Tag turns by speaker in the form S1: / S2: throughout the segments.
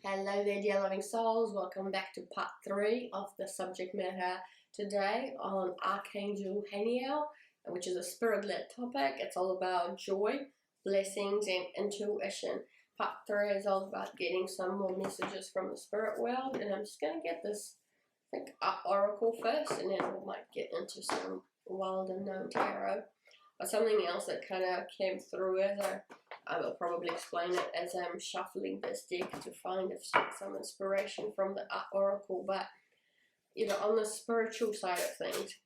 S1: Hello there, dear loving souls. Welcome back to part 3 of the subject matter today on Archangel Haniel, which is a spirit-led topic. It's all about joy, blessings, and intuition. Part 3 is all about getting some more messages from the spirit world, and I'm just going to get this, I think, oracle first, and then we might get into some wild unknown tarot. But something else that kind of came through as I will probably explain it as I'm shuffling this deck to find some inspiration from the oracle. But you know, on the spiritual side of things,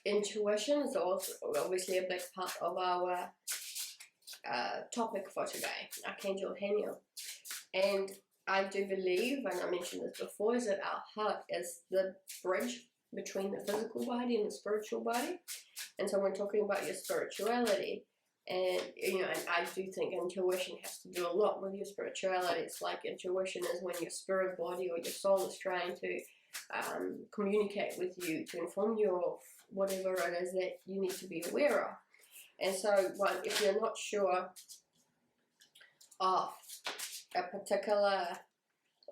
S1: intuition is also obviously a big part of our topic for today, Archangel Haniel. And I do believe, and I mentioned this before, is that our heart is the bridge between the physical body and the spiritual body. And so when talking about your spirituality, and you know, and I do think intuition has to do a lot with your spirituality. It's like intuition is when your spirit body or your soul is trying to communicate with you to inform you of whatever it is that you need to be aware of. And so if you're not sure of a particular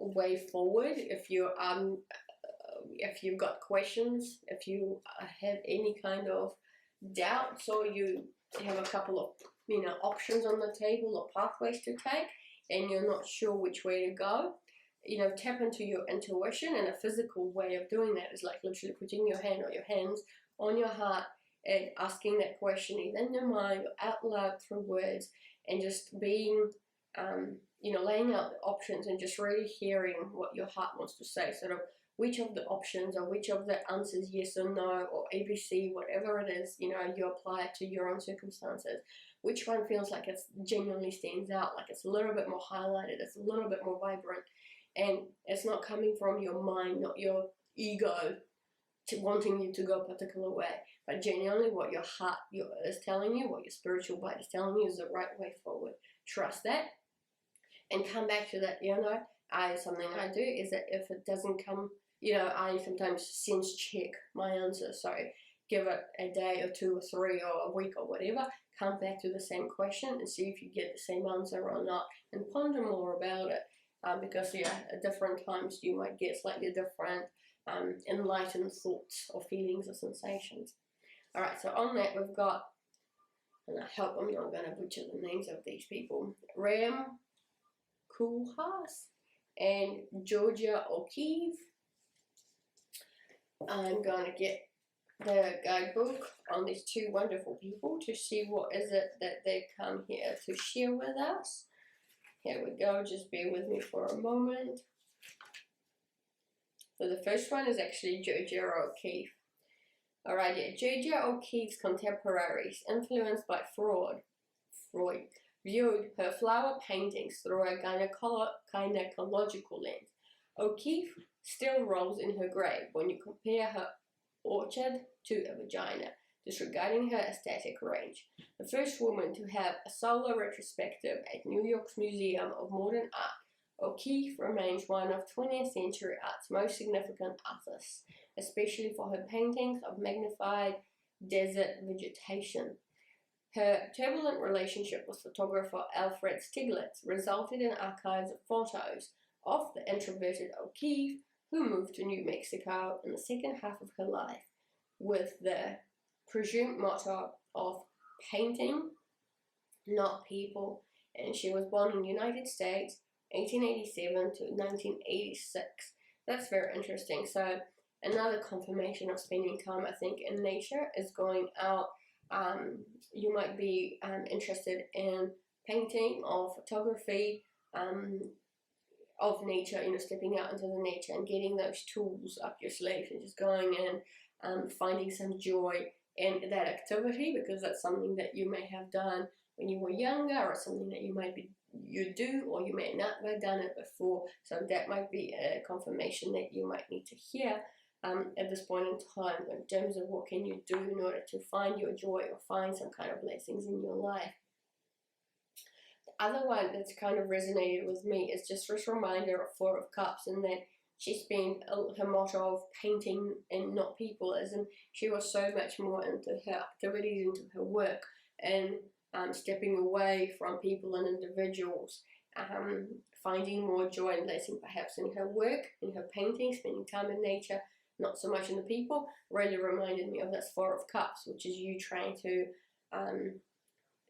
S1: way forward, if you've got questions, if you have any kind of doubts, or you have a couple of options on the table or pathways to take, and you're not sure which way to go, tap into your intuition. And a physical way of doing that is like literally putting your hand or your hands on your heart and asking that question either in your mind or out loud through words, and just being laying out the options and just really hearing what your heart wants to say, sort of which of the options or which of the answers, yes or no or ABC, whatever it is, you apply it to your own circumstances, which one feels like it genuinely stands out, like it's a little bit more highlighted, it's a little bit more vibrant, and it's not coming from your mind, not your ego wanting you to go a particular way, but genuinely what your heart is telling you, what your spiritual body is telling you is the right way forward. Trust that and come back to that. Something I do is that if it doesn't come, I sometimes sense check my answer. So give it a day or 2 or 3 or a week or whatever, come back to the same question and see if you get the same answer or not, and ponder more about it, because at different times you might get slightly different enlightened thoughts or feelings or sensations. Alright, so on that we've got, and I hope I'm not going to butcher the names of these people, Ram Kulhas and Georgia O'Keefe. I'm going to get the guidebook on these two wonderful people to see what is it that they come here to share with us. Here we go, just bear with me for a moment. So the first one is actually Georgia O'Keefe. Alright, yeah, Georgia O'Keefe's contemporaries, influenced by Freud, viewed her flower paintings through a gynecological lens. O'Keefe still rolls in her grave when you compare her orchid to a vagina, disregarding her aesthetic range. The first woman to have a solo retrospective at New York's Museum of Modern Art, O'Keefe remains one of 20th century art's most significant artists, especially for her paintings of magnified desert vegetation. Her turbulent relationship with photographer Alfred Stieglitz resulted in archives of photos of the introverted O'Keefe, who moved to New Mexico in the second half of her life with the presumed motto of painting, not people. And she was born in the United States, 1887 to 1986. That's very interesting. So another confirmation of spending time, I think, in nature is going out. You might be interested in painting or photography of nature, stepping out into the nature and getting those tools up your sleeve and just going and finding some joy in that activity, because that's something that you may have done when you were younger, or something that you do, or you may not have done it before. So that might be a confirmation that you might need to hear at this point in time, in terms of what can you do in order to find your joy or find some kind of blessings in your life. The other one that's kind of resonated with me is just this reminder of Four of Cups, and that she spent her motto of painting and not people, as in she was so much more into her activities, into her work, and stepping away from people and individuals, finding more joy and blessing perhaps in her work, in her painting, spending time in nature, not so much in the people. Really reminded me of this Four of Cups, which is you trying to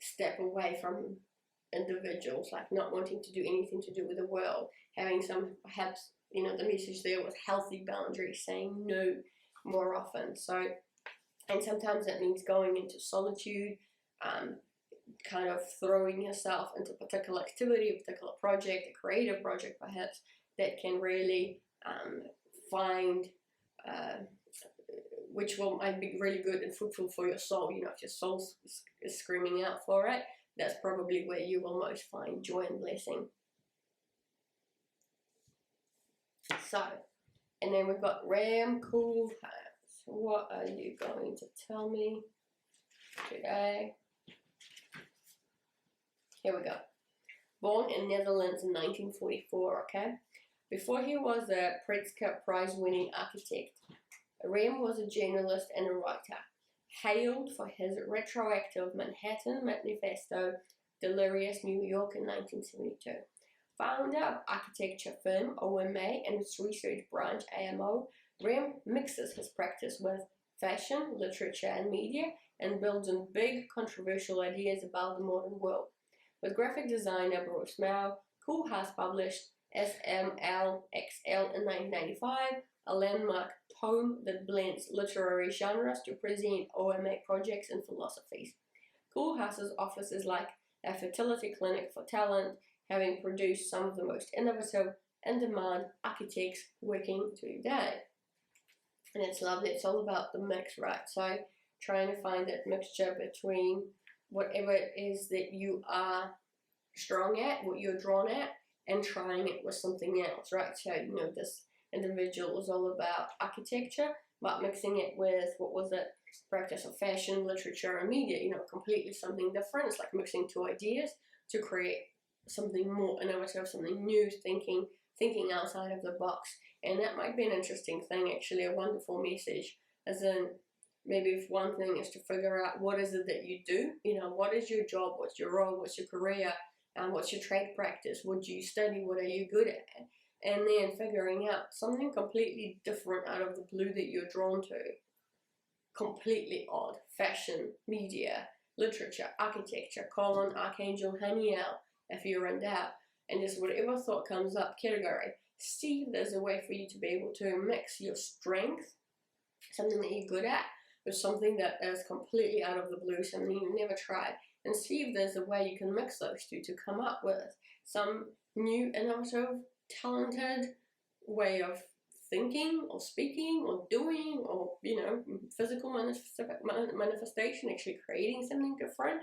S1: step away from individuals, like not wanting to do anything to do with the world, having some, perhaps, you know, the message there was healthy boundaries, saying no more often. So, and sometimes that means going into solitude, kind of throwing yourself into a particular activity, a particular project, a creative project perhaps, that can really find which one might be really good and fruitful for your soul. You know, if your soul is screaming out for it, that's probably where you will most find joy and blessing. So, and then we've got Ram Cool Hearts. What are you going to tell me today? Here we go. Born in Netherlands in 1944, okay? Before he was a Pritzker Prize-winning architect, Ram was a journalist and a writer, hailed for his retroactive Manhattan Manifesto, Delirious New York in 1972. Founder of architecture firm OMA and its research branch AMO, Ram mixes his practice with fashion, literature, and media, and builds on big, controversial ideas about the modern world. With graphic designer Bruce Mau, Cool has published SMLXL in 1995, a landmark tome that blends literary genres to present OMA projects and philosophies. Cool House's office is like a fertility clinic for talent, having produced some of the most innovative and demand architects working today. And it's lovely, it's all about the mix, right? So trying to find that mixture between whatever it is that you are strong at, what you're drawn at, and trying it with something else, right? So, you know, this individual was all about architecture, but mixing it with, what was it, practice of fashion, literature, and media, you know, completely something different. It's like mixing two ideas to create something more innovative, something new, thinking outside of the box. And that might be an interesting thing, actually, a wonderful message, as in, maybe if one thing is to figure out what is it that you do, you know, what is your job, what's your role, what's your career, what's your trade practice, what do you study, what are you good at, and then figuring out something completely different out of the blue that you're drawn to, completely odd, fashion, media, literature, architecture, call on Archangel Haniel if you're in doubt, and just whatever thought comes up, category, see if there's a way for you to be able to mix your strength, something that you're good at, with something that is completely out of the blue, something you've never tried, and see if there's a way you can mix those two to come up with some new, innovative, talented way of thinking or speaking or doing, or, you know, physical manifestation, actually creating something different.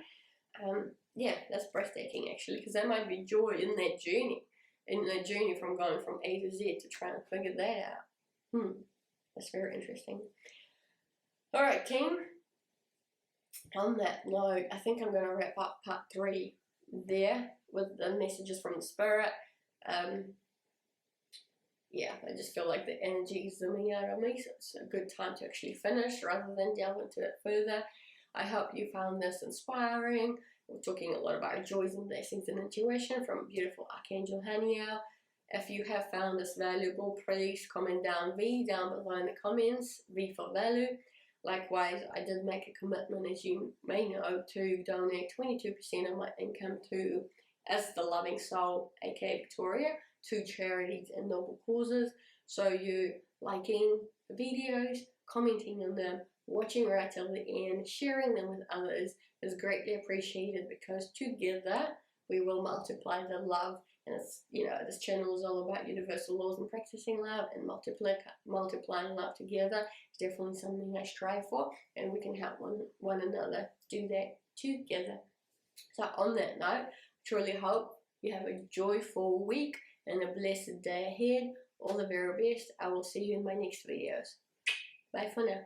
S1: Yeah, that's breathtaking, actually, because there might be joy in that journey from going from A to Z to try and figure that out. That's very interesting. All right, team. On that note, I think I'm going to wrap up part 3 there with the messages from the spirit. Yeah, I just feel like the energy is zooming out of me, so it's a good time to actually finish rather than delve into it further. I hope you found this inspiring. We're talking a lot about joys and blessings and intuition from beautiful Archangel Haniel. If you have found this valuable, please comment down V down below in the comments, V for value. Likewise, I did make a commitment, as you may know, to donate 22% of my income to As the Loving Soul, aka Victoria, to charities and noble causes. So you liking the videos, commenting on them, watching right till the end, sharing them with others is greatly appreciated, because together we will multiply the love. And it's, you know, this channel is all about universal laws and practicing love, and multiplying love together is definitely something I strive for, and we can help one another do that together. So on that note, truly hope you have a joyful week and a blessed day ahead. All the very best. I will see you in my next videos. Bye for now.